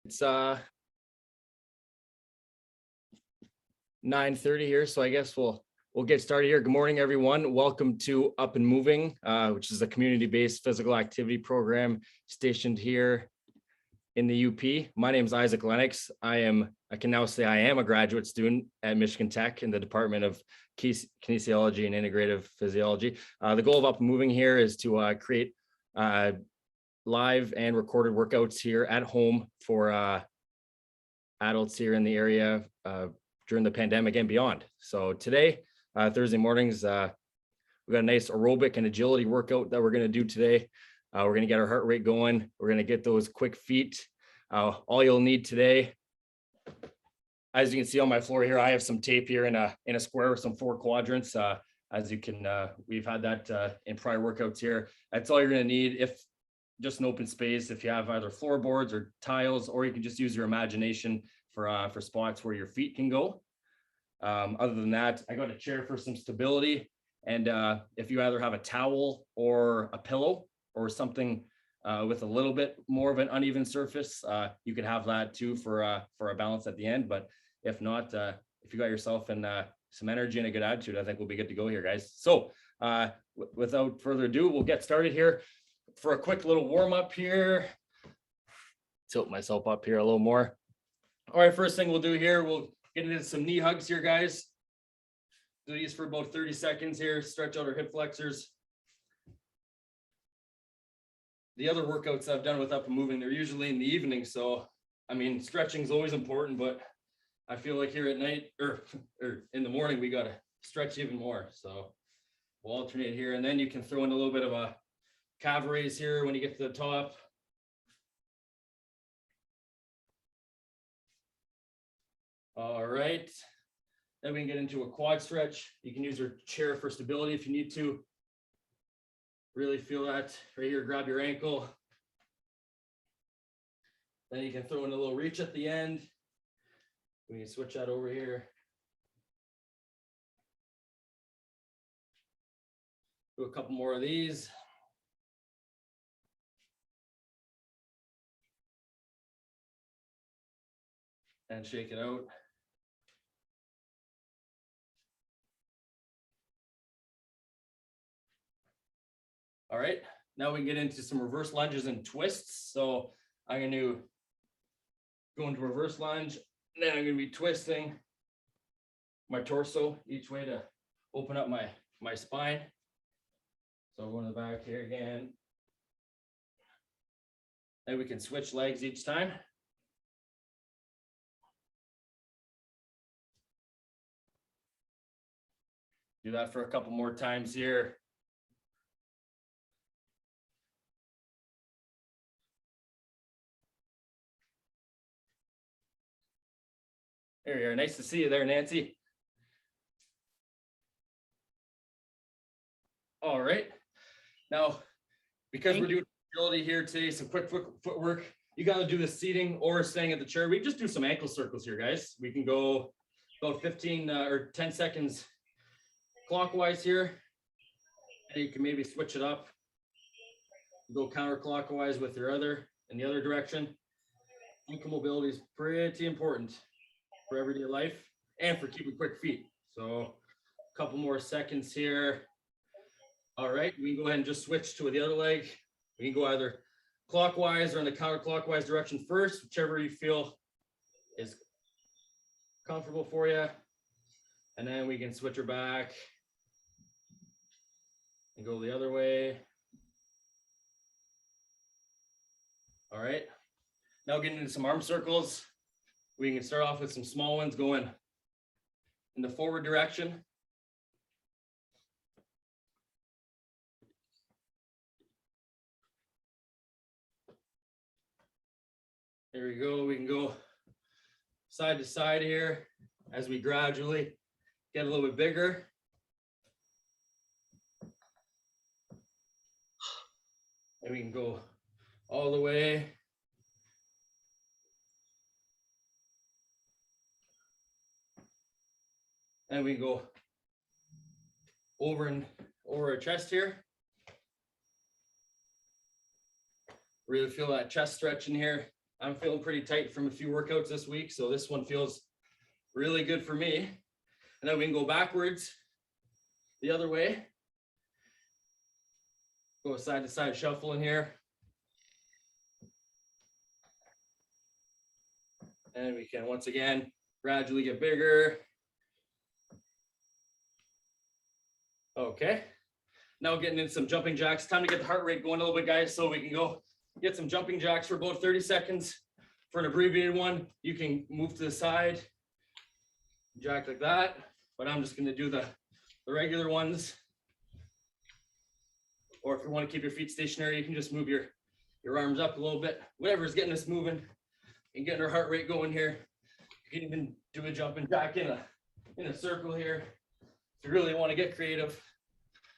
It's 9:30 here, so I guess we'll get started here. Good morning, everyone. Welcome to Up and Moving, which is a community-based physical activity program stationed here in the UP. My name is Isaac Lennox. I can now say I am a graduate student at Michigan Tech in the Department of Kinesiology and Integrative Physiology. The goal of Up and Moving here is to create live and recorded workouts here at home for adults here in the area during the pandemic and beyond. So today, Thursday mornings, we got a nice aerobic and agility workout that we're going to do today. We're going to get our heart rate going. We're going to get those quick feet. All you'll need today, as you can see on my floor here, I have some tape here in a square with some 4 quadrants. As you can, we've had that in prior workouts here. That's all you're going to need. If just an open space, if you have either floorboards or tiles, or you can just use your imagination for spots where your feet can go. Other than that, I got a chair for some stability. And if you either have a towel or a pillow or something with a little bit more of an uneven surface, you could have that too for a balance at the end. But if not, if you got yourself in some energy and a good attitude, I think we'll be good to go here, guys. So without further ado, we'll get started here for a quick little warm up here. Tilt myself up here a little more. All right, first thing we'll do here, we'll get into some knee hugs here, guys. Do these for about 30 seconds here. Stretch out our hip flexors. The other workouts I've done with Up and Moving, they're usually in the evening. So, I mean, stretching is always important, but I feel like here at night or in the morning, we got to stretch even more. So we'll alternate here. And then you can throw in a little bit of a calf raise here when you get to the top. All right. Then we can get into a quad stretch. You can use your chair for stability if you need to. Really feel that right here. Grab your ankle. Then you can throw in a little reach at the end. We can switch that over here. Do a couple more of these. And shake it out. All right, now we can get into some reverse lunges and twists. So I'm going to go into reverse lunge, and then I'm going to be twisting my torso each way to open up my spine. So I'll go to the back here again. And we can switch legs each time. Do that for a couple more times here. There you are. Nice to see you there, Nancy. All right. Now, because we're doing agility here today, some quick footwork, you got to do the seating or staying at the chair. We just do some ankle circles here, guys. We can go about 15 or 10 seconds clockwise here. And you can maybe switch it up. Go counterclockwise with your in the other direction. Ankle mobility is pretty important for everyday life and for keeping quick feet. So a couple more seconds here. All right, we can go ahead and just switch to the other leg. We can go either clockwise or in the counterclockwise direction first, whichever you feel is comfortable for you. And then we can switch her back and go the other way. All right, now getting into some arm circles. We can start off with some small ones going in the forward direction. There we go. We can go side to side here as we gradually get a little bit bigger. And we can go all the way. And we go over our chest here. Really feel that chest stretch in here. I'm feeling pretty tight from a few workouts this week, so this one feels really good for me. And then we can go backwards the other way. Go side to side shuffle in here. And we can once again gradually get bigger. Okay. Now getting into some jumping jacks. Time to get the heart rate going a little bit, guys, so we can go get some jumping jacks for about 30 seconds. For an abbreviated one, you can move to the side, jack like that, but I'm just gonna do the regular ones. Or if you wanna keep your feet stationary, you can just move your arms up a little bit. Whatever's getting us moving and getting our heart rate going here. You can even do a jumping jack in a circle here. If you really wanna get creative.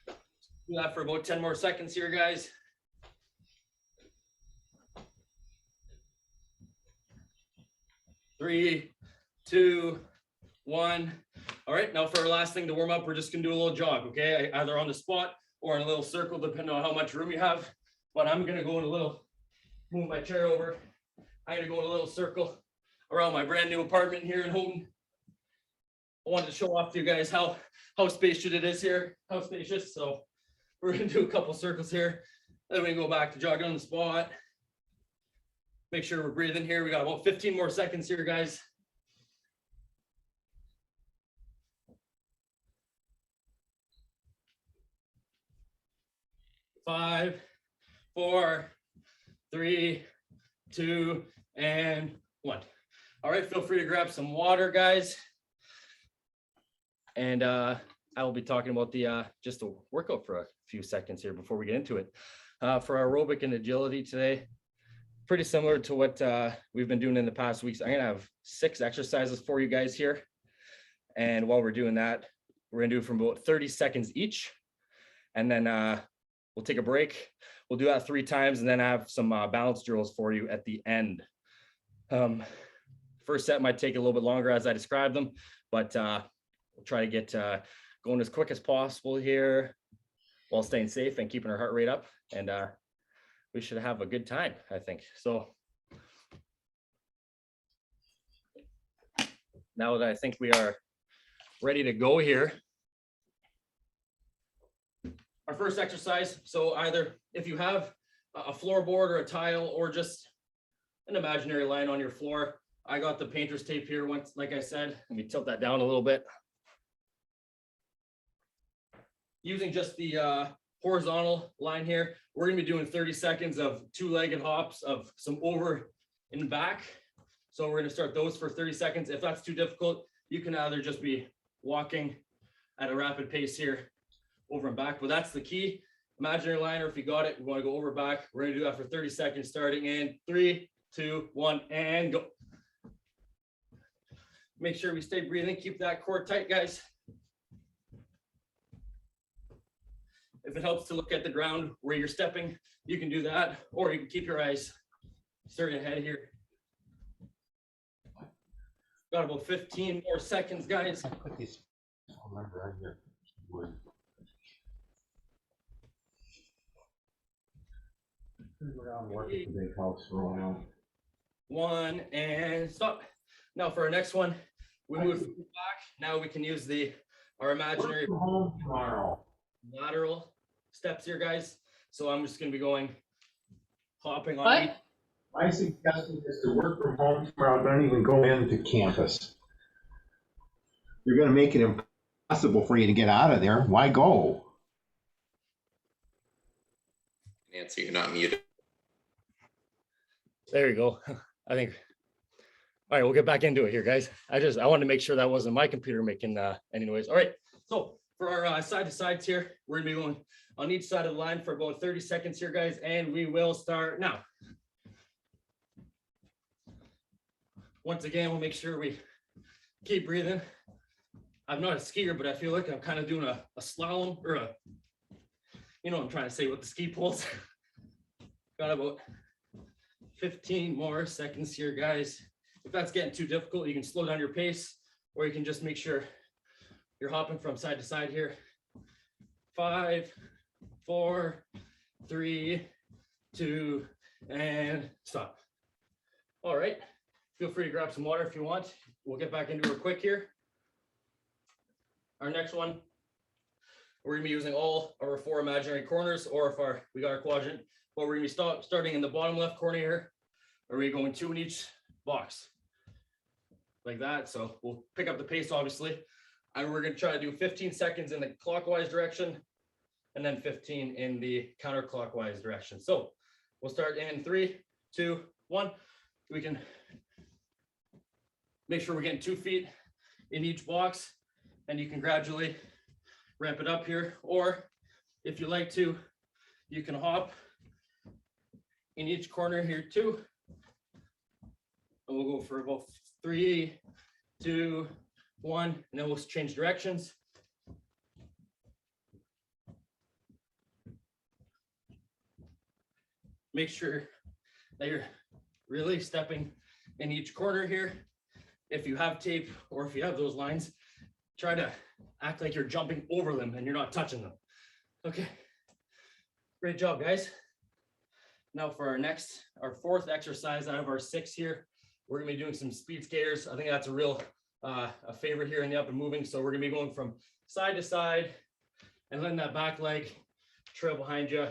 Do that for about 10 more seconds here, guys. Three, two, one. All right, now for our last thing to warm up, we're just gonna do a little jog, okay? Either on the spot or in a little circle, depending on how much room you have. But I'm gonna go in a little, move my chair over. I'm gonna go in a little circle around my brand new apartment here in Houghton. I wanted to show off to you guys how spacious it is here, how spacious. So we're gonna do a couple circles here. Then we can go back to jogging on the spot. Make sure we're breathing here. We got about 15 more seconds here, guys. 5, 4, 3, 2, and 1. All right, feel free to grab some water, guys. And I will be talking about the just a workout for a few seconds here before we get into it. For aerobic and agility today, pretty similar to what we've been doing in the past weeks. I'm gonna have 6 exercises for you guys here. And while we're doing that, we're gonna do from about 30 seconds each. And then we'll take a break. We'll do that 3 times and then have some balance drills for you at the end. First set might take a little bit longer as I described them, but we'll try to get going as quick as possible here while staying safe and keeping our heart rate up. And we should have a good time, I think. So now that I think we are ready to go here, our first exercise. So either if you have a floorboard or a tile or just an imaginary line on your floor, I got the painter's tape here once, like I said. Let me tilt that down a little bit. Using just the horizontal line here, we're gonna be doing 30 seconds of 2-legged hops of some over and back. So we're gonna start those for 30 seconds. If that's too difficult, you can either just be walking at a rapid pace here, over and back, but that's the key. Imaginary line, or if you got it, we wanna go over back. We're gonna do that for 30 seconds, starting in 3, 2, 1, and go. Make sure we stay breathing, keep that core tight, guys. If it helps to look at the ground where you're stepping, you can do that, or you can keep your eyes straight ahead here. Got about 15 more seconds, guys. One, and stop. Now for our next one, we move back. Now we can use our imaginary lateral steps here, guys. So I'm just gonna be hopping on. My suggestion is to work from home tomorrow. Don't even go into campus. You're gonna make it impossible for you to get out of there. Why go? Nancy, you're not muted. There you go. I think. All right, we'll get back into it here, guys. I wanted to make sure that wasn't my computer making any noise. All right, so for our side to sides here, we're gonna be going on each side of the line for about 30 seconds here, guys, and we will start now. Once again, we'll make sure we keep breathing. I'm not a skier, but I feel like I'm kind of doing a slalom or you know what I'm trying to say with the ski poles. Got about 15 more seconds here, guys. If that's getting too difficult, you can slow down your pace, or you can just make sure you're hopping from side to side here. 5, 4, 3, 2, and stop. All right, feel free to grab some water if you want. We'll get back into it quick here. Our next one, we're gonna be using all our 4 imaginary corners, or if we got our quadrant, but we're gonna be starting in the bottom left corner here. Are we going 2 in each box? Like that. So we'll pick up the pace, obviously. And we're gonna try to do 15 seconds in the clockwise direction and then 15 in the counterclockwise direction. So we'll start in 3, 2, 1. We can make sure we're getting 2 feet in each box, and you can gradually ramp it up here. Or if you like to, you can hop in each corner here too. And we'll go for about 3, 2, 1, and then we'll change directions. Make sure that you're really stepping in each corner here. If you have tape or if you have those lines, try to act like you're jumping over them and you're not touching them. Okay, great job, guys. Now for our 4th exercise out of our 6 here, we're gonna be doing some speed skaters. I think that's a real a favorite here in the up and moving. So we're gonna be going from side to side and letting that back leg trail behind you.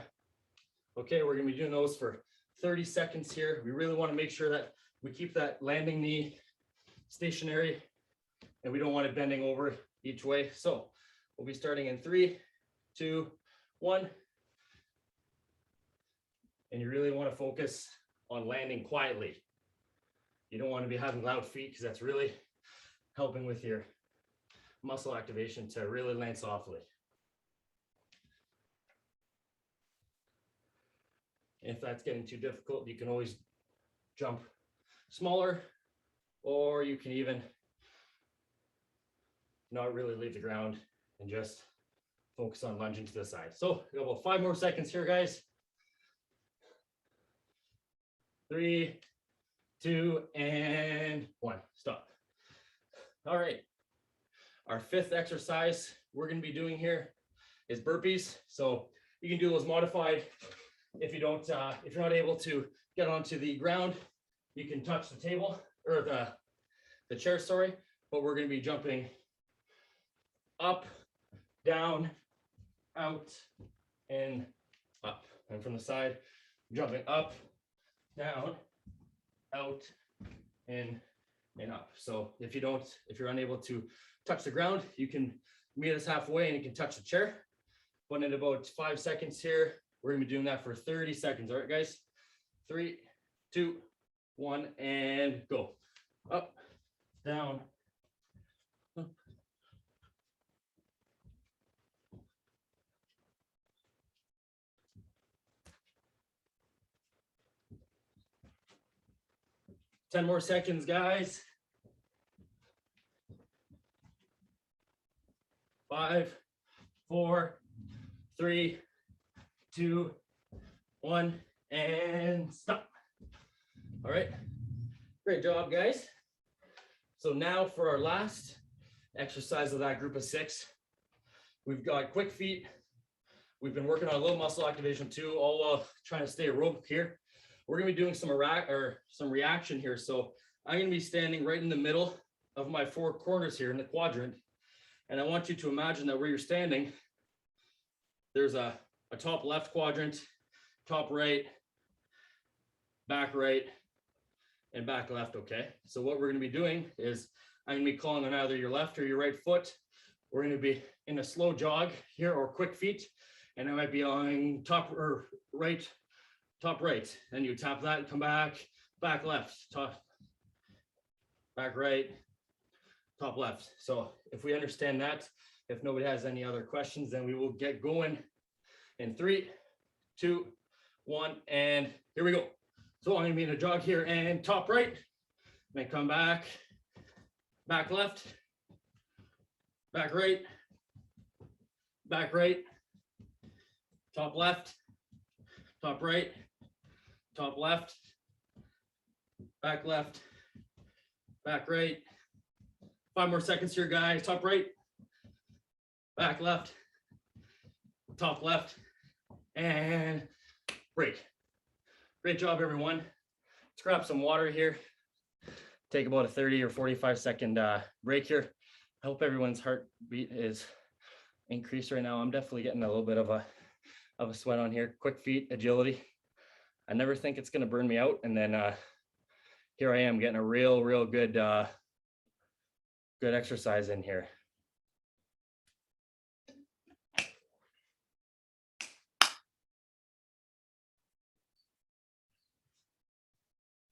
Okay, we're gonna be doing those for 30 seconds here. We really wanna make sure that we keep that landing knee stationary and we don't want it bending over each way. So we'll be starting in 3, 2, 1. And you really want to focus on landing quietly. You don't want to be having loud feet because that's really helping with your muscle activation to really land softly. If that's getting too difficult, you can always jump smaller, or you can even not really leave the ground and just focus on lunging to the side. So we got about 5 more seconds here, guys. 3, 2, and 1. Stop. All right. Our 5th exercise we're going to be doing here is burpees. So you can do those modified. If you're not able to get onto the ground, you can touch the table or the chair, sorry. But we're going to be jumping up, down, out, and up. And from the side, jumping up, down, out, and up. So if you're unable to touch the ground, you can meet us halfway and you can touch the chair. But in about 5 seconds here, we're gonna be doing that for 30 seconds. All right, guys. 3, 2, 1, and go. Up, down, up. Ten more seconds, guys. 5, 4, 3, 2, 1, and stop. All right, great job, guys. So now for our last exercise of that group of 6, we've got quick feet. We've been working on a little muscle activation too, all while trying to stay aerobic here. We're gonna be doing some reaction here. So I'm gonna be standing right in the middle of my 4 corners here in the quadrant. And I want you to imagine that where you're standing, there's a top left quadrant, top right, and back left, okay? So what we're gonna be doing is I'm gonna be calling on either your left or your right foot. We're gonna be in a slow jog here or quick feet, and I might be on top right, and you tap that and come back left, back right, top left. So if we understand that, if nobody has any other questions, then we will get going in 3, 2, 1, and here we go. So I'm gonna be in a jog here and top right, then come back left, back right, top left, top right, top left, back right. 5 more seconds here, guys. Top right, back left, top left, and break. Great job, everyone. let's grab some water here. Take about a 30 or 45-second break here. I hope everyone's heartbeat is increased right now. I'm definitely getting a little bit of a sweat on here. Quick feet, agility. I never think it's gonna burn me out, and then here I am getting a real good good exercise in here.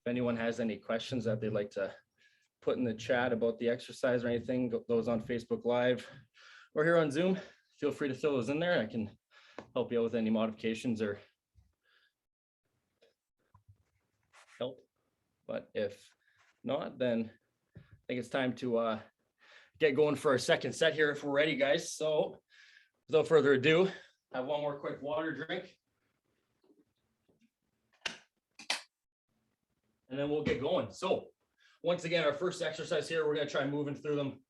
If anyone has any questions that they'd like to put in the chat about the exercise or anything, those on Facebook Live or here on Zoom, feel free to throw those in there. I can help you out with any modifications or help. But if not, then I think it's time to get going for our second set here if we're ready, guys. So without further ado, have one more quick water drink. And then we'll get going. So once again, our first exercise here, we're gonna try moving through them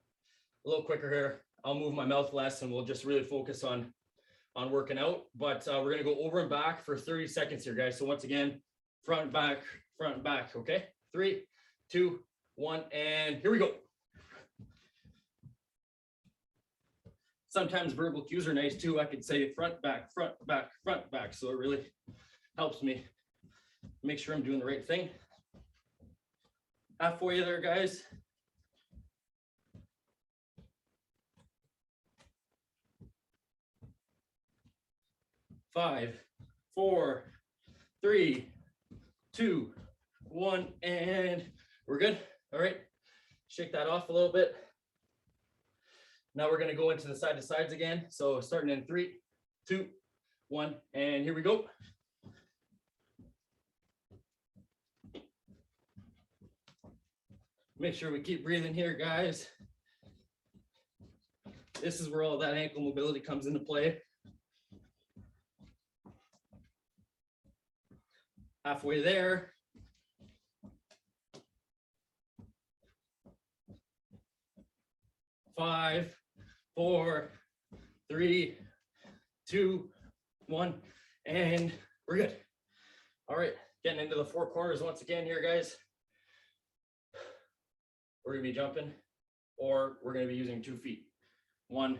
a little quicker here. I'll move my mouth less and we'll just really focus on working out. But we're gonna go over and back for 30 seconds here, guys. So once again, front, back, okay? 3, 2, 1, and here we go. Sometimes verbal cues are nice too. I could say front, back. So it really helps me make sure I'm doing the right thing. Halfway there, guys. Five, 4, 3, 2, 1, and we're good. All right, shake that off a little bit. Now we're gonna go into the side to sides again. So starting in 3, 2, 1, and here we go. Make sure we keep breathing here, guys. This is where all that ankle mobility comes into play. Halfway there. Five, 4, 3, 2, 1, and we're good. All right, getting into the 4 corners once again here, guys. We're gonna be jumping, or we're gonna be using 2 feet. 1,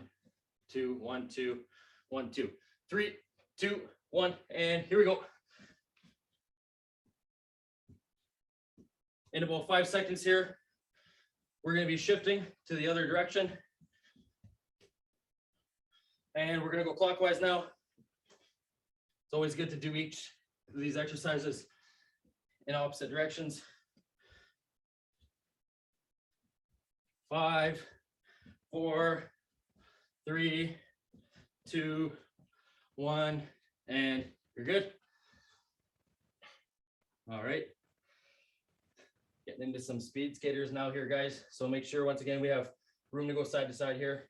2, 1, 2, 1, 2, 3, 2, 1, and here we go. In about 5 seconds here, we're gonna be shifting to the other direction. And we're gonna go clockwise now. It's always good to do each of these exercises in opposite directions. 5, 4, 3, 2, 1, and you're good. All right. Getting into some speed skaters now here, guys. So make sure, once again, we have room to go side to side here.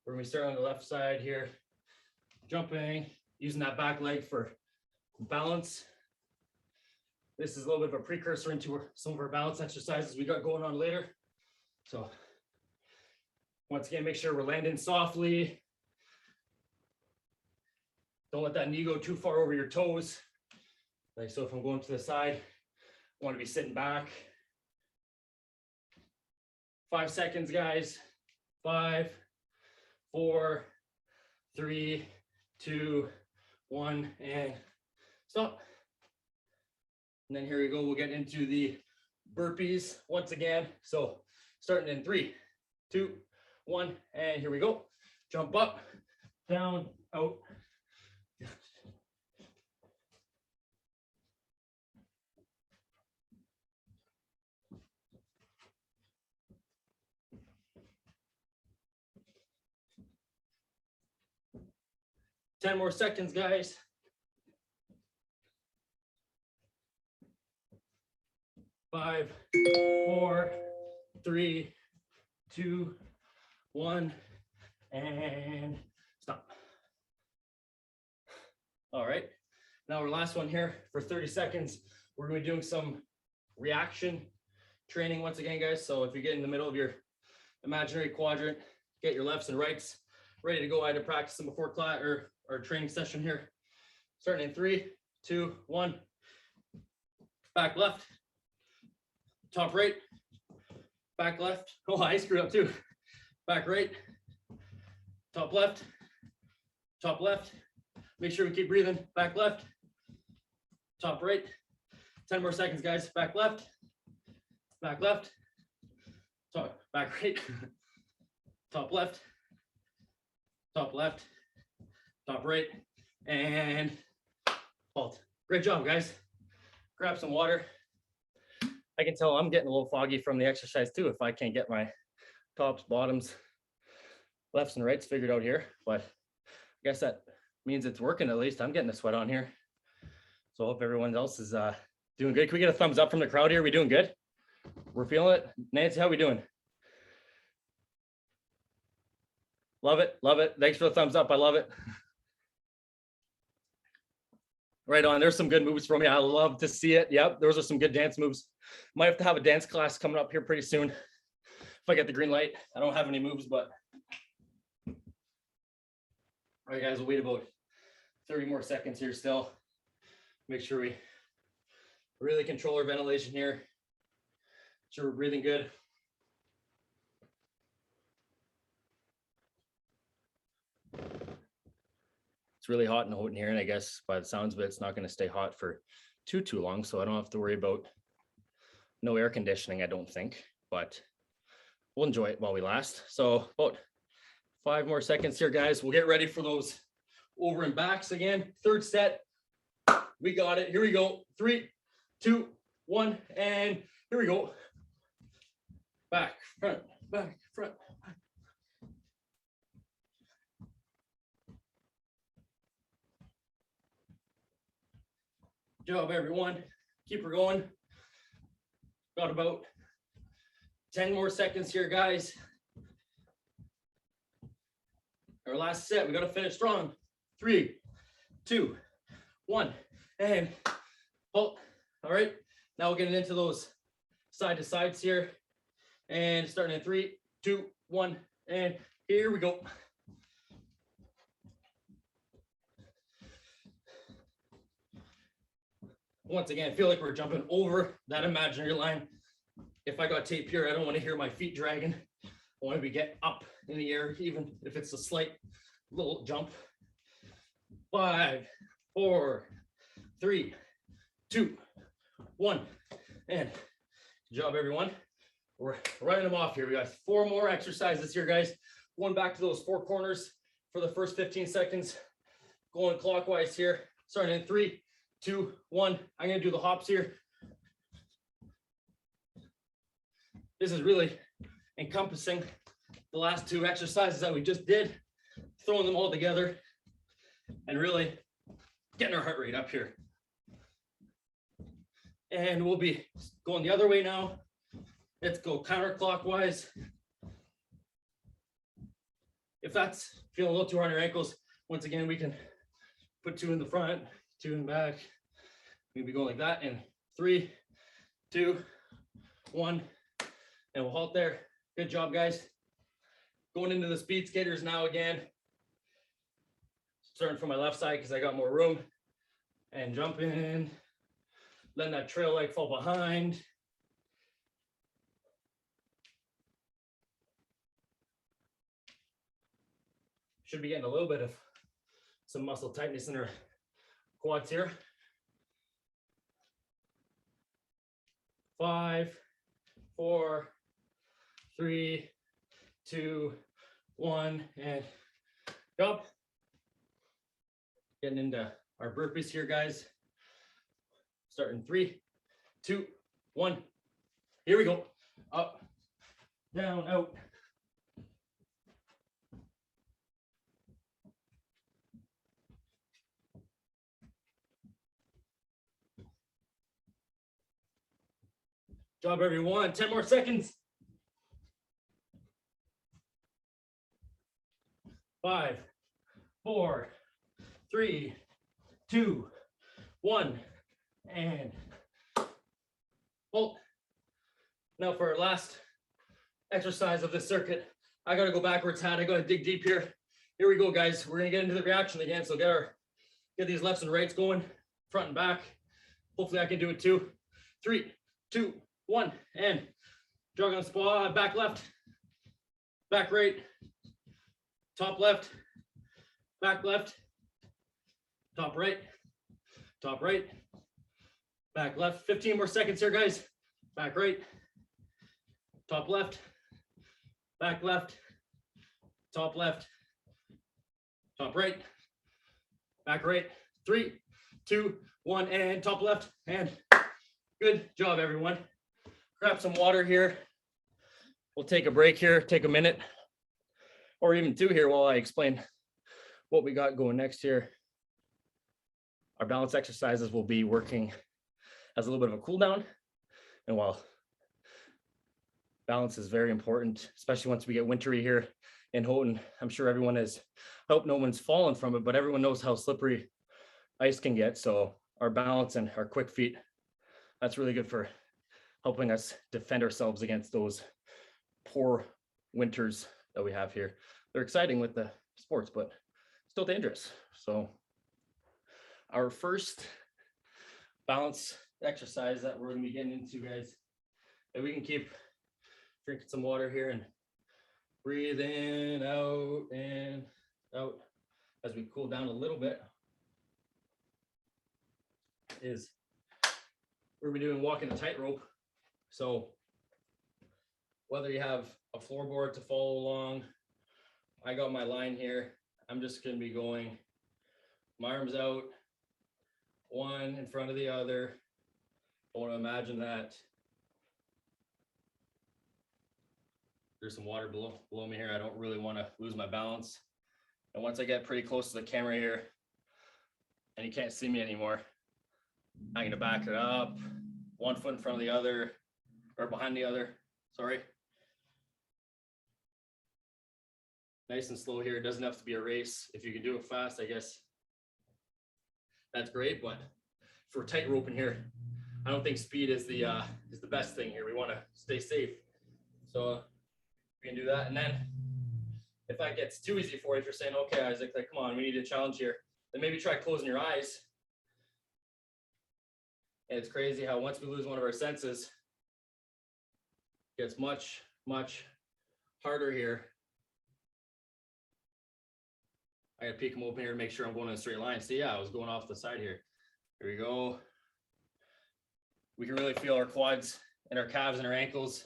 We're gonna start on the left side here, jumping, using that back leg for balance. This is a little bit of a precursor into some of our balance exercises we got going on later. So once again, make sure we're landing softly. Don't let that knee go too far over your toes. Like so, if I'm going to the side, I want to be sitting back. 5 seconds, guys. 5, 4, 3, 2, 1, and stop. And then here we go. We'll get into the burpees once again. So starting in 3, 2, 1, and here we go. Jump up, down, out. Ten more seconds, guys. 5, 4, 3, 2, 1, and stop. All right, now our last one here for 30 seconds. We're gonna be doing some reaction training once again, guys. So if you get in the middle of your imaginary quadrant, get your lefts and rights ready to go. I had to practice them before class or our training session here. Starting in 3, 2, 1. Back left, top right, back left. Oh, I screwed up too. Back right, top left, top left. Make sure we keep breathing. Back left, top right. 10 more seconds, guys. Back left, top, back right, top left, top right, and halt. Great job, guys. Grab some water. I can tell I'm getting a little foggy from the exercise too if I can't get my tops, bottoms, lefts and rights figured out here, but I guess that means it's working. At least I'm getting the sweat on here. So I hope everyone else is doing good. Can we get a thumbs up from the crowd here? We doing good? We're feeling it. Nancy, how we doing? Love it, love it. Thanks for the thumbs up. I love it. Right on. There's some good moves for me. I love to see it. Yep, those are some good dance moves. Might have to have a dance class coming up here pretty soon. If I get the green light. I don't have any moves, but all right, guys, we'll wait about 30 more seconds here still. Make sure we really control our ventilation here. Sure we're breathing good. It's really hot and Houghton here, and I guess by the sounds of it, it's not going to stay hot for too long, so I don't have to worry about no air conditioning, I don't think, but we'll enjoy it while we last. So about 5 more seconds here, guys. We'll get ready for those over and backs again. Third set. We got it. Here we go. 3, 2, 1, and here we go. Back, front, back, front. Good job, everyone. Keep her going. Got about 10 more seconds here, guys. Our last set. We got to finish strong. 3, 2, 1, and halt. All right. Now we're getting into those side to sides here, and starting in 3, 2, 1, and here we go. Once again, I feel like we're jumping over that imaginary line. If I got tape here, I don't want to hear my feet dragging. I want to get up in the air, even if it's a slight little jump. 5, 4, 3, 2, 1, and good job, everyone. We're running them off here. We got 4 more exercises here, guys. Going back to those 4 corners for the first 15 seconds. Going clockwise here, starting in 3, 2, 1. I'm going to do the hops here. This is really encompassing the last 2 exercises that we just did, throwing them all together and really getting our heart rate up here. And we'll be going the other way now. Let's go counterclockwise. If that's feeling a little too hard on your ankles, once again, we can put 2 in the front, 2 in the back. Maybe go like that in 3, 2, 1, and we'll halt there. Good job, guys. Going into the speed skaters now again. Starting from my left side because I got more room, and jump in, letting that trail leg fall behind. Should be getting a little bit of some muscle tightness in our quads here. 5, 4, 3, 2, 1, and jump. Getting into our burpees here, guys. Starting 3, 2, 1. Here we go. Up, down, out. Job, everyone. 10 more seconds. 5, 4, 3, 2, 1, and hold. Now for our last exercise of this circuit, I gotta go backwards, I gotta dig deep here. Here we go, guys. We're gonna get into the reaction again. So get these lefts and rights going, front and back. Hopefully I can do it too. 3, 2, 1, and jog on the spot, back left, back right, top left, back left, top right, back left. 15 more seconds here, guys. Back right, top left, back left, top left, top right, back right. 3, 2, 1, and top left. And good job, everyone. Grab some water here. We'll take a break here, take a minute or even 2 here while I explain what we got going next here. Our balance exercises will be working as a little bit of a cool down. And while balance is very important, especially once we get wintry here in Houghton, I'm sure everyone is, I hope no one's fallen from it, but everyone knows how slippery ice can get. So our balance and our quick feet, that's really good for helping us defend ourselves against those poor winters that we have here. They're exciting with the sports, but still dangerous. So our first balance exercise that we're going to be getting into, guys, and we can keep drinking some water here and breathe in, out, and out as we cool down a little bit, is we're going to be doing walking the tightrope. So whether you have a floorboard to follow along, I got my line here. I'm just going to be going my arms out, one in front of the other. I want to imagine that there's some water below me here. I don't really want to lose my balance. And once I get pretty close to the camera here and you can't see me anymore, I'm going to back it up, 1 foot in front of the other, or behind the other, sorry. Nice and slow here. It doesn't have to be a race. If you can do it fast, I guess that's great. But for tight roping here, I don't think speed is the best thing here. We want to stay safe. So we can do that. And then if that gets too easy for you, if you're saying, okay, Isaac, like, come on, we need a challenge here, then maybe try closing your eyes. And it's crazy how once we lose one of our senses, it gets much, much harder here. I gotta peek them open here to make sure I'm going in a straight line. See, yeah, I was going off the side here. Here we go. We can really feel our quads and our calves and our ankles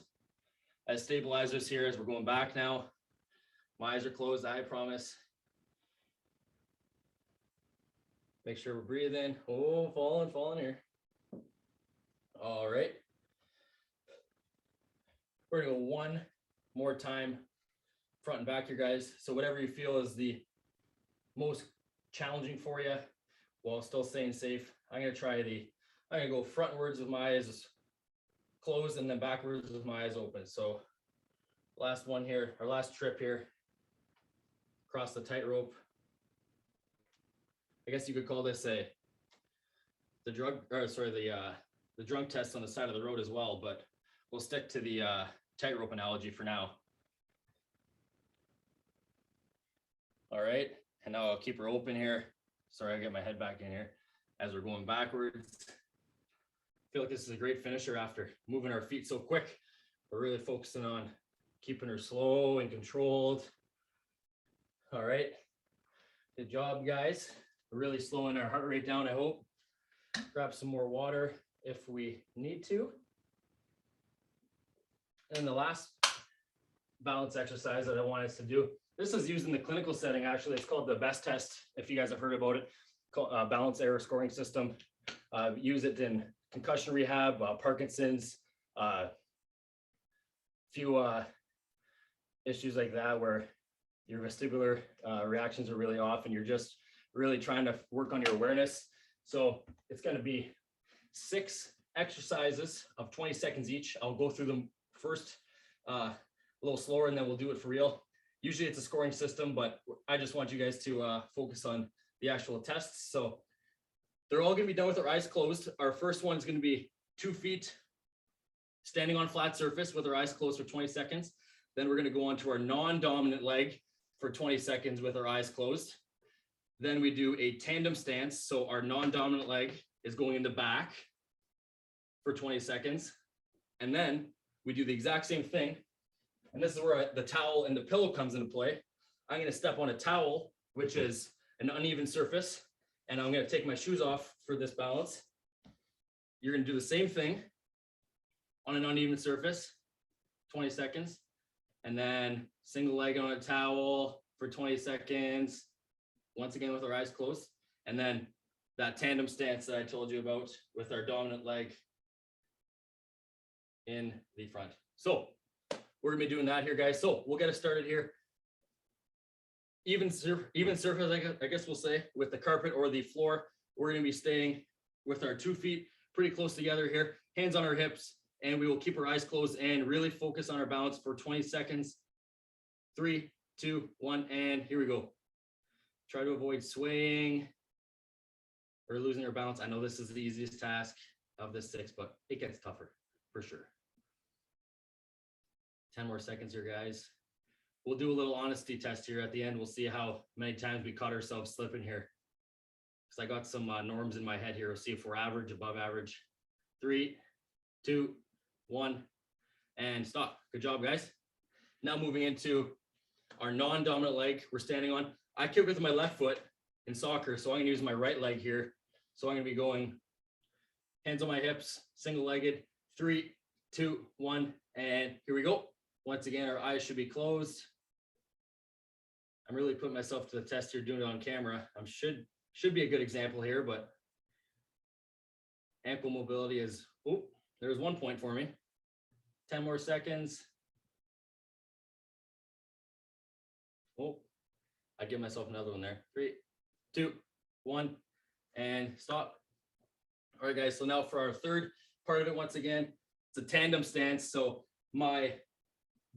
as stabilizers here as we're going back now. My eyes are closed, I promise. Make sure we're breathing. Oh, falling here. All right. We're gonna go one more time, front and back here, guys. So whatever you feel is the most challenging for you while still staying safe. I'm gonna go frontwards with my eyes closed and then backwards with my eyes open. So last one here, our last trip here, across the tightrope. I guess you could call this the drunk test on the side of the road as well, but we'll stick to the tightrope analogy for now. All right, and now I'll keep her open here. Sorry, I get my head back in here as we're going backwards. I feel like this is a great finisher after moving our feet so quick. We're really focusing on keeping her slow and controlled. All right, good job, guys. We're really slowing our heart rate down, I hope. Grab some more water if we need to. And the last balance exercise that I want us to do, this is used in the clinical setting, actually. It's called the BEST test, if you guys have heard about it, called balance error scoring system. Use it in concussion rehab, Parkinson's, few issues like that where your vestibular reactions are really off and you're just really trying to work on your awareness. So it's going to be 6 exercises of 20 seconds each. I'll go through them first a little slower and then we'll do it for real. Usually it's a scoring system, but I just want you guys to focus on the actual tests. So they're all going to be done with our eyes closed. Our first one is going to be 2 feet standing on flat surface with our eyes closed for 20 seconds. Then we're going to go on to our non-dominant leg for 20 seconds with our eyes closed. Then we do a tandem stance. So our non-dominant leg is going in the back for 20 seconds. And then we do the exact same thing. And this is where the towel and the pillow comes into play. I'm going to step on a towel, which is an uneven surface, and I'm going to take my shoes off for this balance. You're going to do the same thing on an uneven surface, 20 seconds, and then single leg on a towel for 20 seconds, once again with our eyes closed, and then that tandem stance that I told you about with our dominant leg in the front. So we're gonna be doing that here, guys. So we'll get it started here. Even surface, I guess we'll say, with the carpet or the floor. We're gonna be staying with our 2 feet pretty close together here, hands on our hips, and we will keep our eyes closed and really focus on our balance for 20 seconds. 3, 2, 1, and here we go. Try to avoid swaying or losing your balance. I know this is the easiest task of the 6, but it gets tougher for sure. 10 more seconds here, guys. We'll do a little honesty test here at the end. We'll see how many times we caught ourselves slipping here. Because I got some norms in my head here. We'll see if we're average, above average. 3, 2, 1, and stop. Good job, guys. Now moving into our non-dominant leg we're standing on. I kick with my left foot in soccer, so I'm going to use my right leg here. So I'm going to be going hands on my hips, single-legged. 3, 2, 1, and here we go. Once again, our eyes should be closed. I'm really putting myself to the test here, doing it on camera. Should be a good example here, but ankle mobility is, oh, there's 1 point for me. 10 more seconds. Oh, I give myself another one there. 3, 2, 1, and stop. All right, guys, so now for our third part of it, once again, it's a tandem stance. So my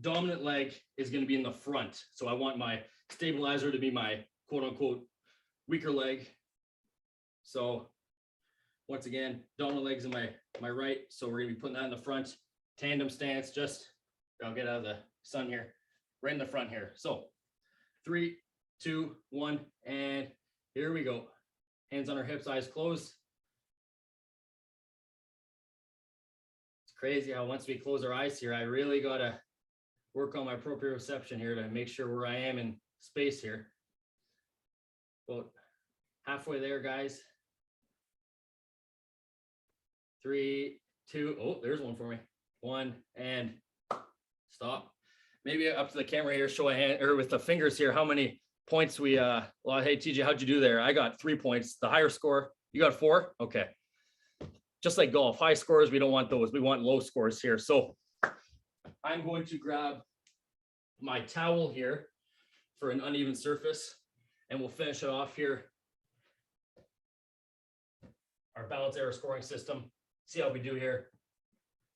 dominant leg is going to be in the front. So I want my stabilizer to be my quote unquote weaker leg. So once again, dominant leg's in my right. So we're going to be putting that in the front. Tandem stance, just, I'll get out of the sun here, right in the front here. So 3, 2, 1, and here we go. Hands on our hips, eyes closed. It's crazy how once we close our eyes here, I really got to work on my proprioception here to make sure where I am in space here. About halfway there, guys. 3, 2, oh, there's one for me. 1, and stop. Maybe up to the camera here, show a hand, or with the fingers here, how many points we, well, hey, TJ, how'd you do there? I got 3 points. The higher score, you got 4? Okay. Just like golf, high scores, we don't want those. We want low scores here. So I'm going to grab my towel here for an uneven surface, and we'll finish it off here. Our balance error scoring system. See how we do here.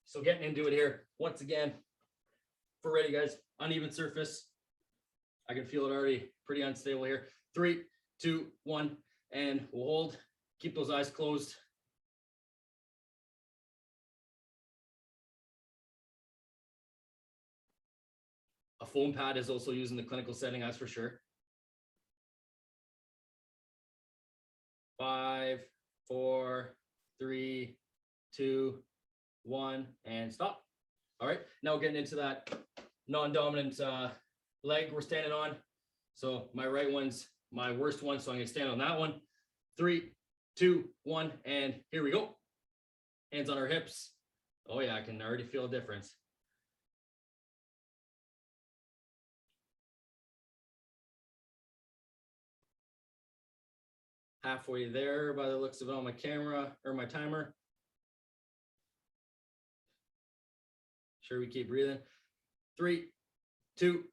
So getting into it here, once again, if we're ready, guys, uneven surface. I can feel it already pretty unstable here. 3, 2, 1, and we'll hold. Keep those eyes closed. A foam pad is also used in the clinical setting, that's for sure. 5, 4, 3, 2, 1, and stop. All right, now getting into that non-dominant leg we're standing on. So my right one's my worst one, so I'm gonna stand on that one. 3, 2, 1, and here we go. Hands on our hips. Oh yeah, I can already feel a difference. Halfway there by the looks of it on my camera or my timer. Sure, we keep breathing. 3, 2,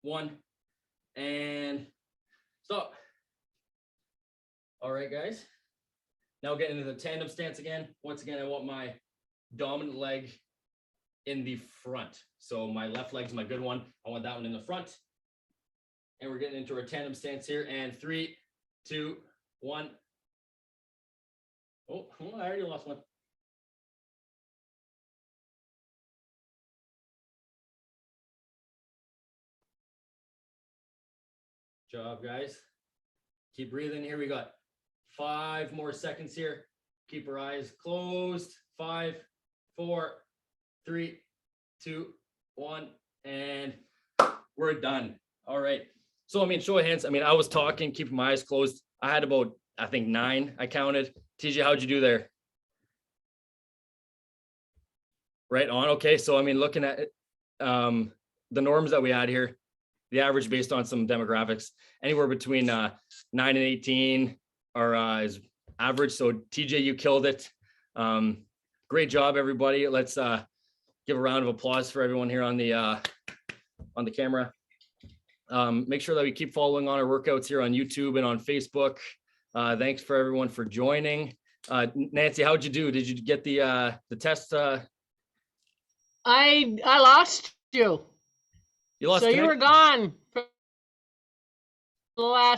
1, and stop. All right, guys. Now getting into the tandem stance again. Once again, I want my dominant leg in the front. So my left leg's my good one. I want that one in the front. And we're getting into our tandem stance here. And 3, 2, 1. Oh, I already lost one. Job, guys. Keep breathing. Here we got 5 more seconds here. Keep our eyes closed. 5, 4, 3, 2, 1, and we're done. All right. So, I mean, show of hands. I mean, I was talking, keeping my eyes closed. I had about, I think 9, I counted. TJ, how'd you do there? Right on. Okay. So, I mean, looking at it, the norms that we had here, the average based on some demographics, anywhere between 9 and 18 is average. So TJ, you killed it. Great job, everybody. Let's give a round of applause for everyone here on the camera. Make sure that we keep following on our workouts here on YouTube and on Facebook. Thanks for everyone for joining. Nancy, how'd you do? Did you get the test? I lost you. You lost. So you were gone for the last